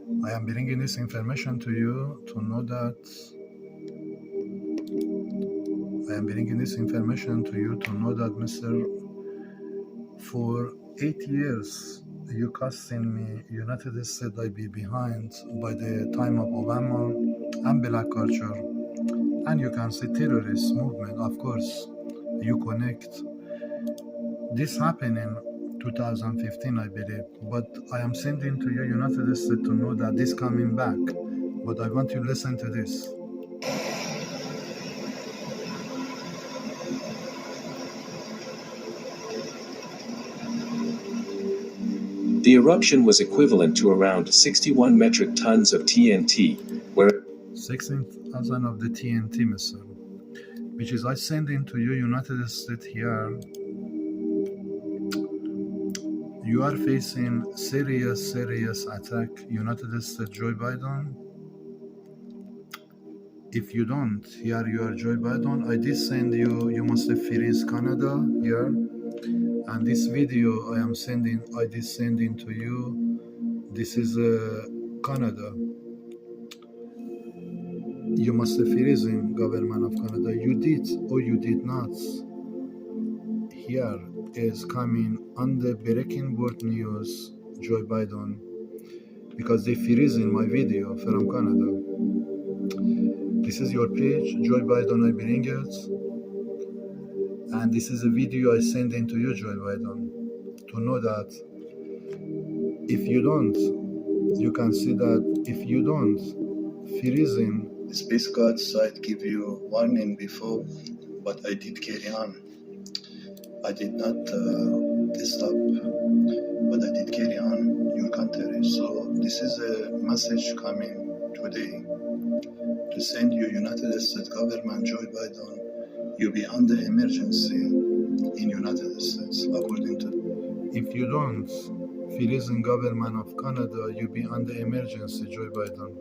I am bringing this information to you to know that Mr. For 8 years, you casting me United States I be behind by the time of Obama and black culture, and you can see terrorist movement. Of course, you connect this happened in 2015, I believe. But I am sending to you United States to know that this coming back. But I want you to listen to this. The eruption was equivalent to around 61 metric tons of TNT, where 16,000 of the TNT missile, which is I sending to you United States here. You are facing serious attack, United States Joe Biden. If you don't, here you are Joe Biden. I did send you must have freeze Canada here. And this video I did sending to you. This is Canada. You must have freezing government of Canada. You did or you did not. Here is coming on the breaking word news, Joe Biden, because they freezing my video from Canada. This is your page, Joe Biden, I bring it. And this is a video I send in to you, Joe Biden, to know that if you don't, you can see that if you don't, freezing. Space God side give you warning before, but I did carry on. I did not stop, but I did carry on your country. So this is a message coming today to send you United States government, Joe Biden, you be under emergency in United States, according to. If you don't, freezing government of Canada, you be under emergency, Joe Biden.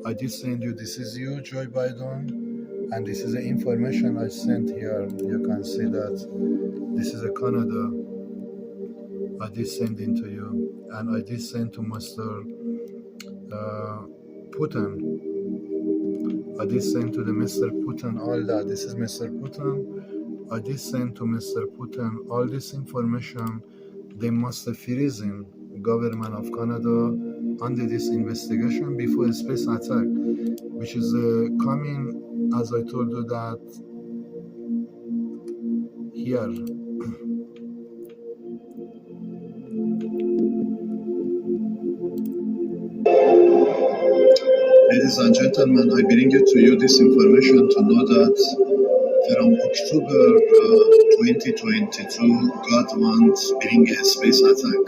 I did send you, this is you, Joe Biden, and this is the information I sent here. You can see that this is a Canada. I did send it to you, and I did send to Mr. Putin. I did send to the Mr. Putin all that. This is Mr. Putin. I did send to Mr. Putin all this information. They must have freezing government of Canada under this investigation before a space attack, which is coming, as I told you that here. Ladies and gentlemen, I bring it to you this information to know that from October 2022, God wants bring a space attack.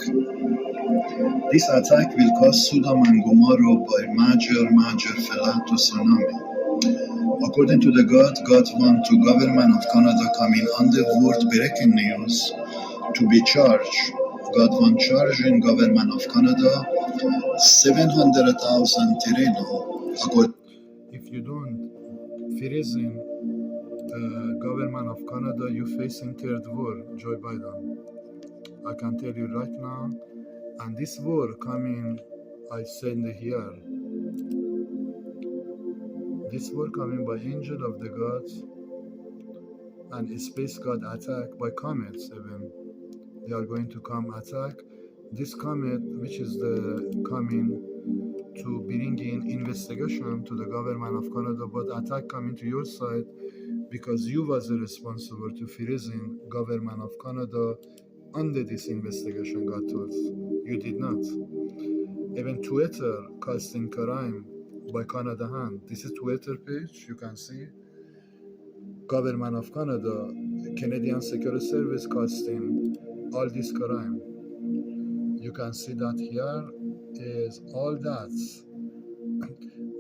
This attack will cause Sodom and Gomorrah by major flood to tsunami. According to the God wants to government of Canada coming on the world breaking news to be charged. God wants charging government of Canada 700,000 trillion. If you don't freezing government of Canada, you facing third war, Joe Biden. I can tell you right now. And this war coming, I send here. This war coming by angel of the gods and a space god attack by comets even. They are going to come attack. This comet, which is the coming to bring in investigation to the government of Canada, but attack coming to your side because you was responsible to freezing government of Canada under this investigation, God told. You did not. Even Twitter casting crime by Canada hand. This is Twitter page, you can see. Government of Canada, Canadian Security Service casting all this crime. You can see that here is all that.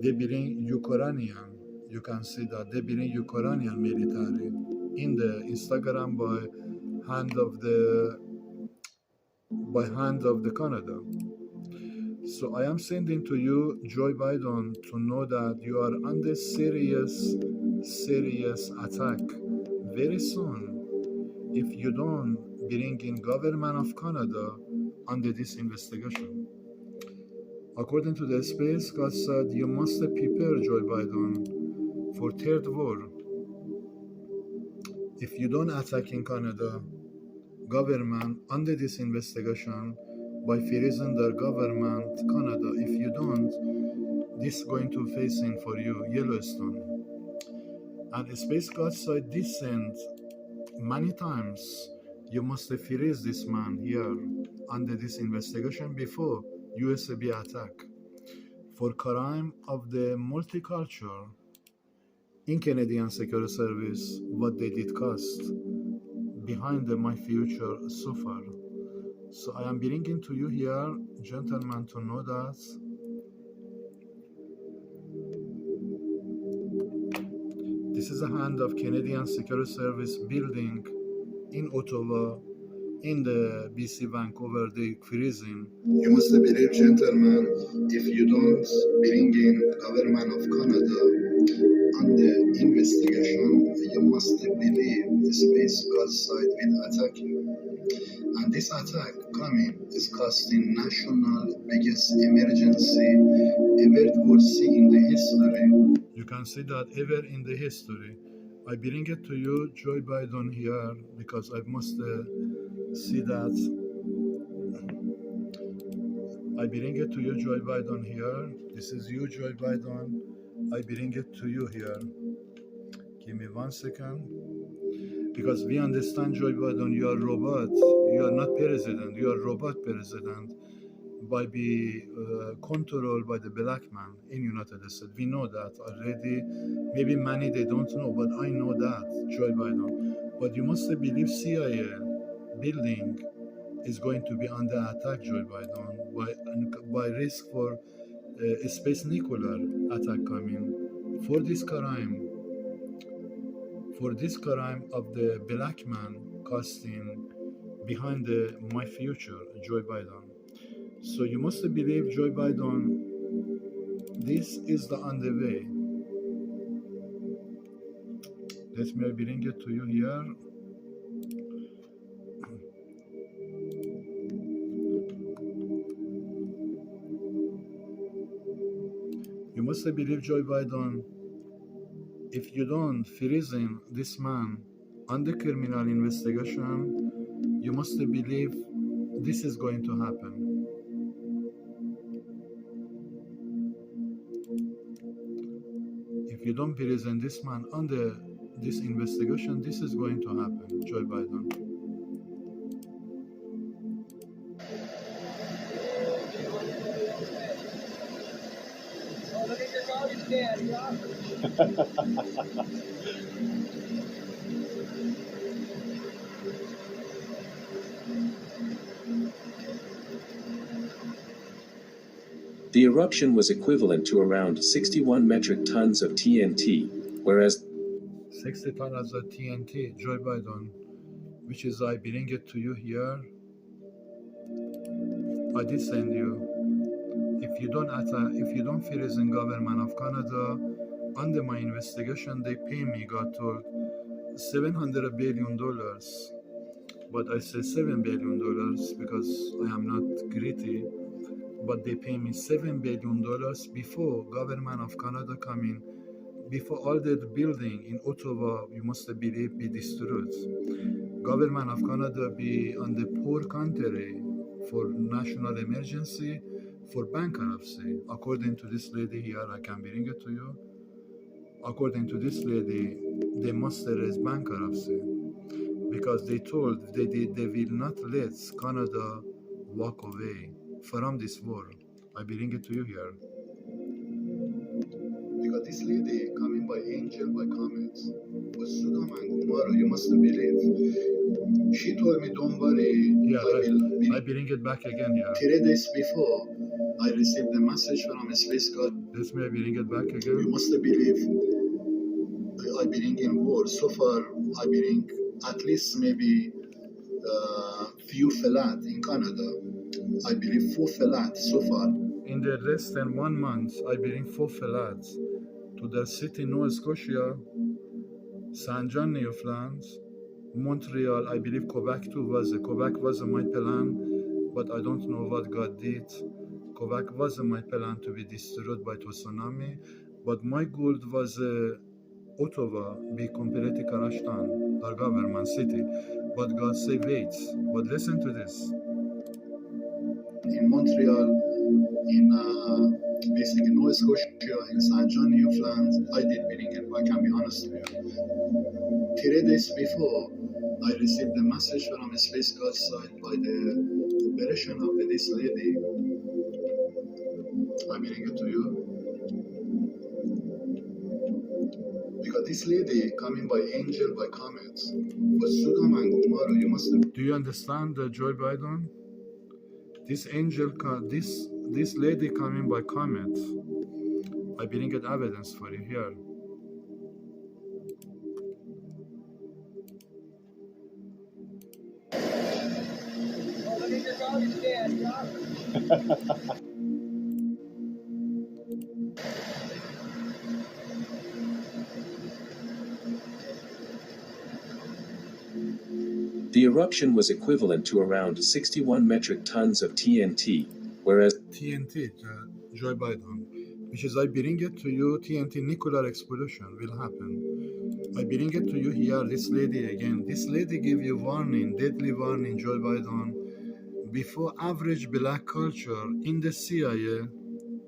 They bring Ukrainian. You can see that they bring Ukrainian military in the Instagram by hand of the Canada. So I am sending to you, Joe Biden, to know that you are under serious attack very soon if you don't bring in government of Canada under this investigation. According to the Space God said, you must prepare Joe Biden for third war. If you don't attack in Canada, government under this investigation by freezing their government Canada, if you don't, this is going to facing for you Yellowstone. And Space God said this sent many times, you must freeze this man here under this investigation before USB attack for crime of the multicultural in Canadian Security Service, what they did cost behind my future so far. So I am bringing to you here, gentlemen, to know that this is a hand of Canadian Security Service building in Ottawa, in the BC Vancouver, they freezing. You must believe, gentlemen, if you don't bring in government of Canada on the investigation, you must believe the Space God side will attack you. And this attack coming is costing national biggest emergency ever would see in the history. You can see that ever in the history. I bring it to you, Joe Biden here, because I must see that. I bring it to you, Joe Biden here. This is you, Joe Biden. I bring it to you here. Give me 1 second. Because we understand, Joe Biden, you are robot. You are not president. You are robot president by be controlled by the black man in United States. We know that already. Maybe many they don't know, but I know that, Joe Biden. But you must believe CIA building is going to be under attack, Joe Biden, by risk for space nuclear attack coming. For this crime of the black man costing behind my future, Joe Biden. So you must believe, Joe Biden, this is the on the way. Let me bring it to you here. You must believe, Joe Biden, if you don't freezing this man under criminal investigation, you must believe this is going to happen. If you don't present this man under this investigation, this is going to happen, Joe Biden. The eruption was equivalent to around 61 metric tons of TNT, whereas 60 tons of TNT, Joe Biden, which is I bring it to you here. I did send you. If you don't freeze in government of Canada, under my investigation, they pay me, God told, $700 billion. But I say $7 billion because I am not greedy. But they pay me $7 billion before government of Canada come in, before all the building in Ottawa, you must believe, be destroyed. Government of Canada be on the poor country for national emergency, for bankruptcy. According to this lady here, I can bring it to you. According to this lady, they must raise bankruptcy because they told they will not let Canada walk away from this war. I bring it to you here. Because this lady coming by angel, by comments, was Sodom and Gomorrah, you must believe. She told me, don't worry, I bring it back again here. 3 days before, I received a message from a space god. Let me bring it back again. You must believe, I bring in war. So far, I bring at least maybe few flat in Canada. I believe 4 flat so far. In the less than 1 month, I bring 4 flats to the city Nova Scotia, Saint John, Newfoundland, Montreal. I believe Quebec was my plan, but I don't know what God did. Czechoslovakia wasn't my plan to be destroyed by tsunami, but my goal was Ottawa be completely crashed down, the government city. But God say wait. But listen to this. In Montreal, in basically Nova Scotia, in Saint John, Newfoundland, I did meeting it, I can be honest with you. 3 days before, I received a message from a space god side by the operation of this lady. I'm reading it to you. Because this lady coming by angel, by comet, was Sodom and Gomorrah. You must have... Do you understand, Joe Biden? This angel, this lady coming by comet. I bring it evidence for you here. The eruption was equivalent to around 61 metric tons of TNT, whereas TNT, Joe Biden, which is I bring it to you, TNT nuclear explosion will happen. I bring it to you here, this lady again. This lady give you warning, deadly warning, Joe Biden, before average black culture in the CIA,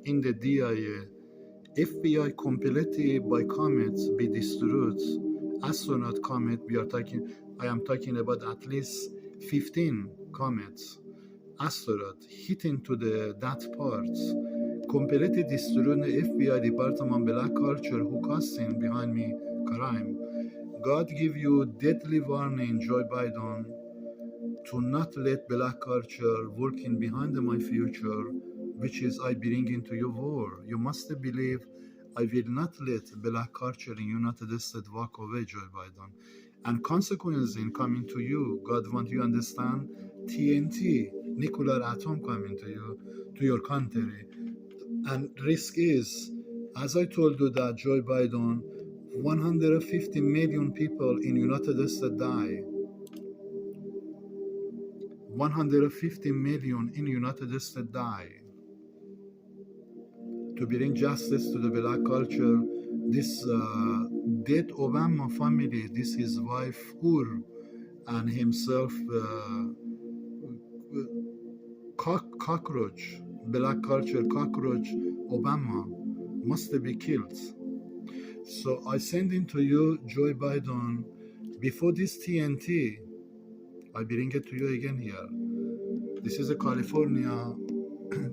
in the DIA, FBI completely by comets be destroyed. Astronaut comet, I am talking about at least 15 comets. Asteroid hitting to that part, completely destroying the FBI department black culture who causing behind me crime. God give you deadly warning, Joe Biden, to not let black culture working behind my future, which is I bring into your war. You must believe I will not let black culture in United States walk away, Joe Biden. And consequences in coming to you, God want you understand, TNT, nuclear atom coming to you, to your country. And risk is, as I told you that, Joe Biden, 150 million people in United States die. 150 million in United States die. To bring justice to the black culture, this dead Obama family, this his wife Ur and himself cockroach, black culture cockroach Obama must be killed. So I send it to you, Joe Biden, before this TNT, I bring it to you again here. This is a California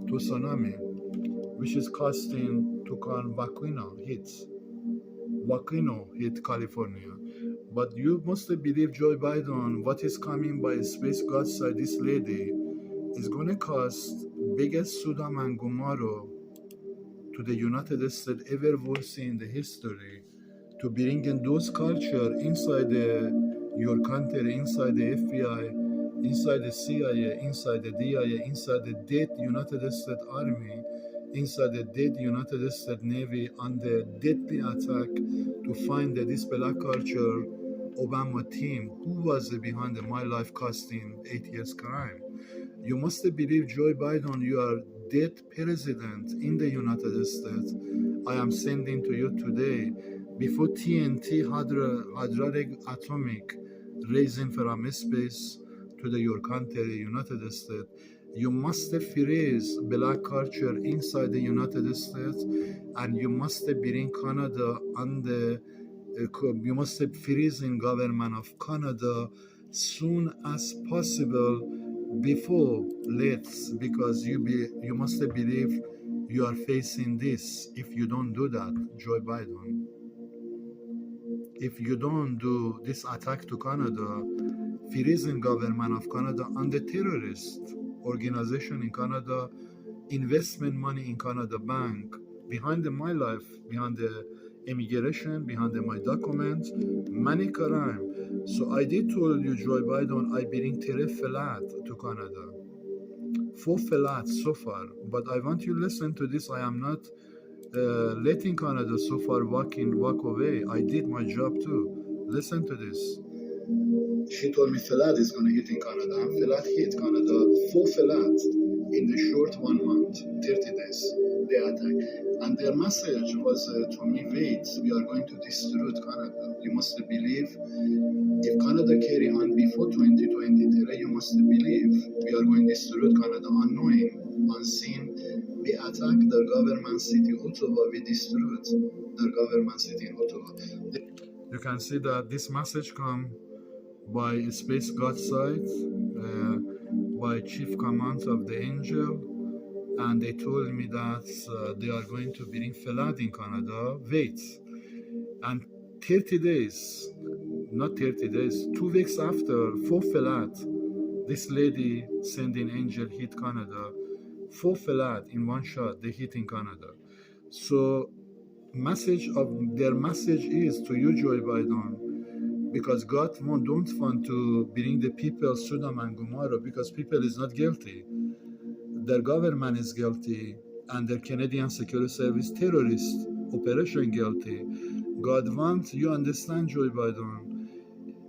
tsunami, which is costing to volcano hits. Volcano hit California. But you must believe, Joe Biden, what is coming by space God side, this lady, is going to cost biggest Sodom and Gomorrah to the United States ever was in the history, to bring in those culture inside your country, inside the FBI, inside the CIA, inside the DIA, inside the dead United States Army, inside the dead United States Navy, on the deadly attack to find that this black culture Obama team who was behind the my life costing 8 years crime. You must believe, Joe Biden, you are dead president in the United States. I am sending to you today, before TNT hydraulic atomic raising from space to your country, United States. You must freeze black culture inside the United States, and you must bring Canada on the you must freeze in government of Canada soon as possible, before let's, because you must believe you are facing this if you don't do that, Joe Biden. If you don't do this attack to Canada, freezing government of Canada on the terrorist organization in Canada, investment money in Canada bank, behind my life, behind the immigration, behind my documents, money crime. So I did told you, Joe Biden, I bring 3 flat to Canada. 4 flats so far. But I want you to listen to this. I am not letting Canada so far walk away. I did my job too. Listen to this. She told me flat is going to hit in Canada. And flat hit Canada. 4 flats. in the short 1 month, 30 days, they attack. And their message was to me, wait, we are going to destroy Canada. You must believe if Canada carry on before 2023, you must believe we are going to destroy Canada. Unknowing, unseen, we attack their government city, Ottawa. We destroyed their government city in Ottawa. You can see that this message come by Space God side, by Chief Command of the Angel, and they told me that they are going to bring flood in Canada. Wait, and 30 days, not 30 days, 2 weeks after, 4 flood, this lady sending angel hit Canada. 4 flood in one shot, they hit in Canada. So their message is to you, Joe Biden, because God don't want to bring the people Sodom and Gomorrah, because people is not guilty. Their government is guilty, and their Canadian Security Service terrorist operation guilty. God wants you understand, Joe Biden.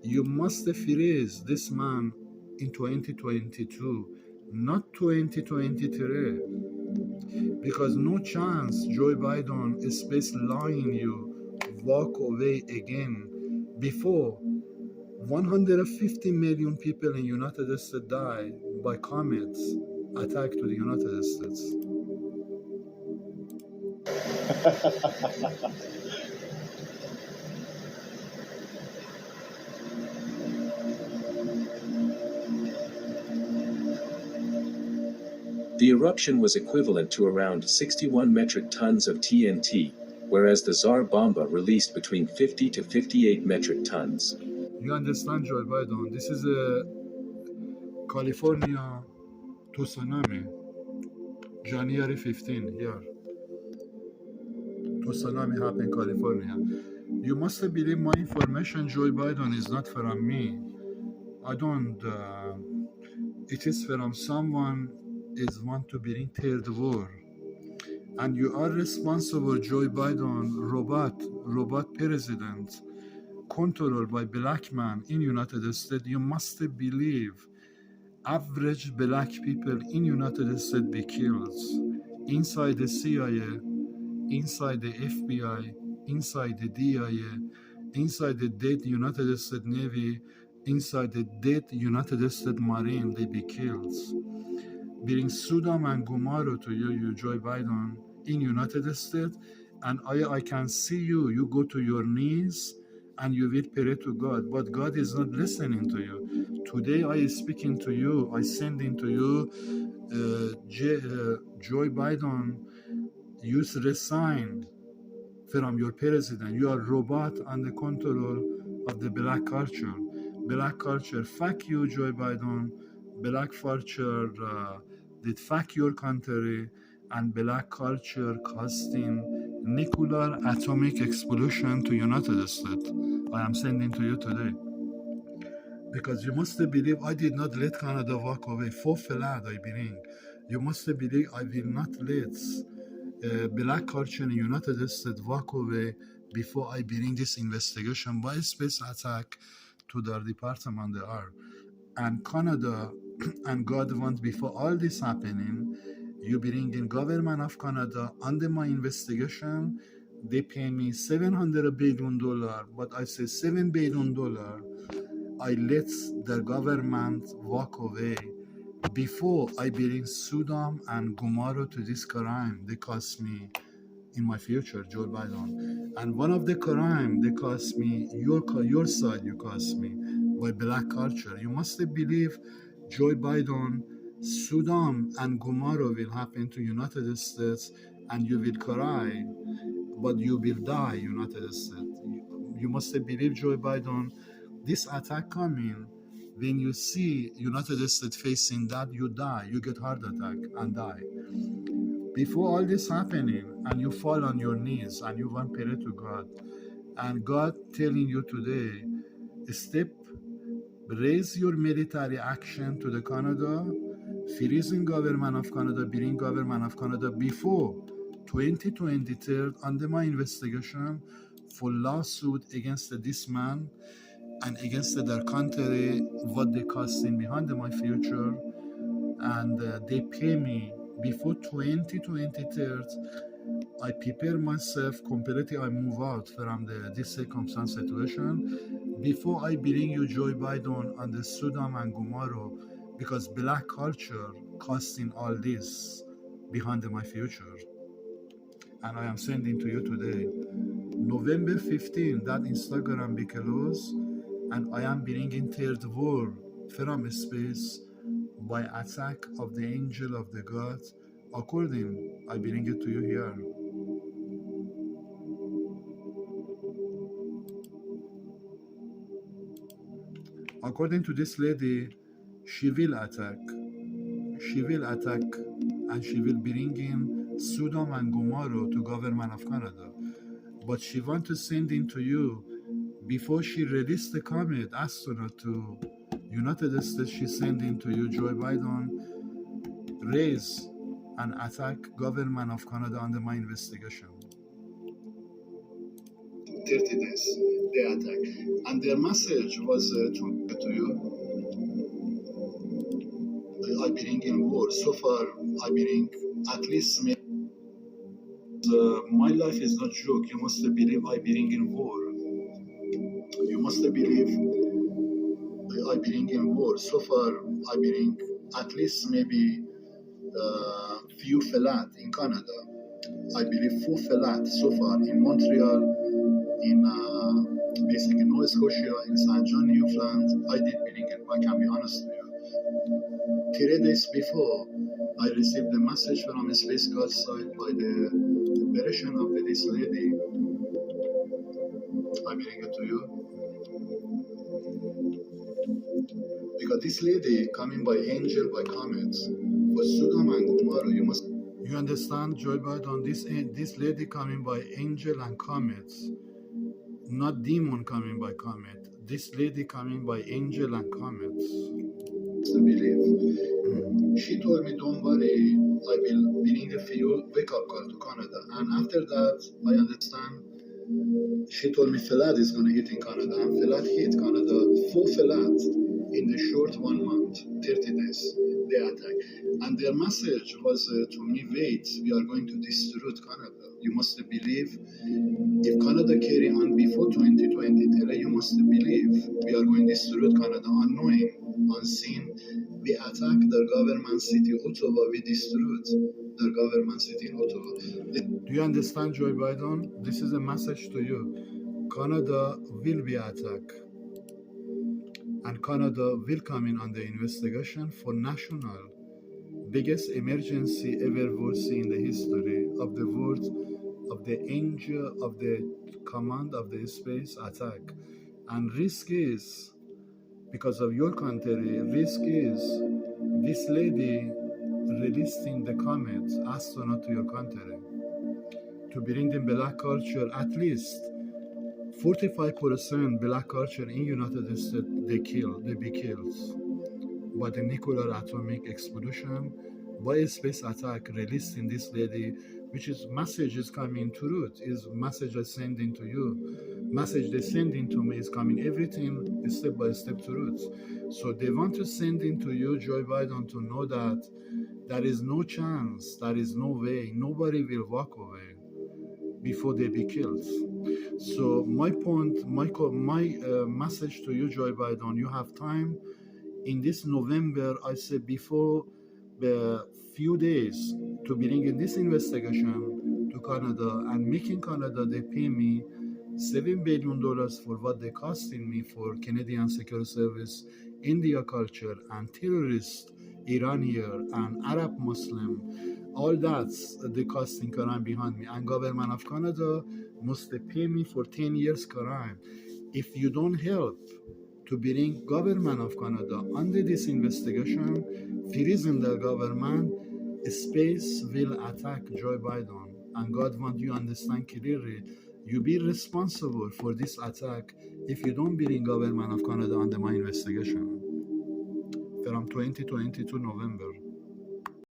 You must freeze this man in 2022, not 2023, because no chance Joe Biden is space lying you walk away again before 150 million people in United States die by comets attack to the United States. The eruption was equivalent to around 61 metric tons of TNT, whereas the Tsar Bomba released between 50 to 58 metric tons. You understand, Joe Biden? This is a California tsunami, January 15 here. Tsunami happened in California. You must believe my information, Joe Biden, is not from me. I don't. It is from someone is want to bring third war, and you are responsible, Joe Biden, robot president, controlled by black man in United States. You must believe average black people in United States be killed inside the CIA, inside the FBI, inside the DIA, inside the dead United States Navy, inside the dead United States Marine. They be killed. Bring Sodom and Gomorrah to you, Joe Biden, in United States, and I can see you. You go to your knees and you will pray to God, but God is not listening to you. Today I is speaking to you. I sending to you, Joe Biden. You resign from your president. You are robot under control of the black culture. Black culture, fuck you, Joe Biden. Black culture did fuck your country, and black culture causing nuclear atomic explosion to United States. I am sending to you today. Because you must believe I did not let Canada walk away. 4 flood I bring. You must believe I will not let black culture in United States walk away before I bring this investigation by space attack to their department they are. And Canada and God wants before all this happening, you bring in government of Canada under my investigation. They pay me $700 billion, but I say $7 billion. I let the government walk away before I bring Sodom and Gomorrah to this crime. They cost me in my future, Joe Biden. And one of the crime they cost me, your side you cost me by black culture. You must believe, Joe Biden, Sodom and Gomorrah will happen to United States, and you will cry, but you will die, United States. You must believe, Joe Biden, this attack coming. When you see United States facing that, you die. You get heart attack and die. Before all this happening, and you fall on your knees and you want prayer to God, and God telling you today, raise your military action to the Canada, freezing government of Canada, bring government of Canada before 2023 under my investigation for lawsuit against this man and against their country, what they costing behind my future. and they pay me before 2023. I prepare myself completely. I move out from this circumstance situation before I bring you Joe Biden and the Sodom and Gomorrah, because black culture costing all this behind my future. And I am sending to you today, November 15, that Instagram be closed, and I am bringing third world from space by attack of the angel of the God. According, I bring it to you here. According to this lady, she will attack. She will attack, and she will bring in Sodom and Gomorrah to government of Canada. But she want to send in to you before she released the comet astronaut to United States. She send in to you Joe Biden raise and attack government of Canada under my investigation. 30 days they attack, and their message was to you. I bring in war. So far, I bring at least my life is not joke. You must believe I bring in war. You must believe I bring in war. So far, I bring at least maybe few flat in Canada. I believe 4 flat so far in Montreal, in basically Nova Scotia, in Saint John, Newfoundland. I did bring it. I can be honest with you. 3 days before, I received a message from a space god side by the operation of this lady. I bring it to you. Because this lady coming by angel, by comets, for Sodom and Gomorrah, you understand, Joe Biden, this lady coming by angel and comets, not demon coming by comet. This lady coming by angel and comets. To believe. She told me, don't worry, I will bring a few wake-up call to Canada. And after that, I understand, she told me Felad is going to hit in Canada. And Felad hit Canada, 4 Felad in the short 1 month, 30 days, they attack. And their message was to me, wait, we are going to destroy Canada. You must believe, if Canada carry on before 2020, you must believe we are going to destroy Canada, unknowing, unseen. We attacked their government city, Ottawa. We destroyed their government city in Ottawa. Do you understand, Joe Biden? This is a message to you. Canada will be attacked. And Canada will come in under investigation for national biggest emergency ever foreseen in the history of the world, of the angel, of the command of the space attack. And risk is, because of your country, risk is this lady releasing the comet astronaut to your country to bring in black culture. At least 45% black culture in United States they be killed by the nuclear atomic explosion, by a space attack releasing this lady, which is message is coming truth, is message I sending to you. Message they sending to me is coming, everything is step by step truth. So they want to send into you, Joe Biden, to know that there is no chance, there is no way, nobody will walk away before they be killed. So my point, my message to you, Joe Biden, you have time in this November, I said before the few days, to bring in this investigation to Canada and making Canada, they pay me $7 billion for what they costing me for Canadian Security Service, India culture, and terrorist Iranian and Arab Muslim. All that's the costing crime behind me. And government of Canada must pay me for 10 years crime. If you don't help to bring government of Canada under this investigation, freezing the government, space will attack Joe Biden. And God wants you to understand clearly, you be responsible for this attack if you don't bring government of Canada under my investigation from 2022 November.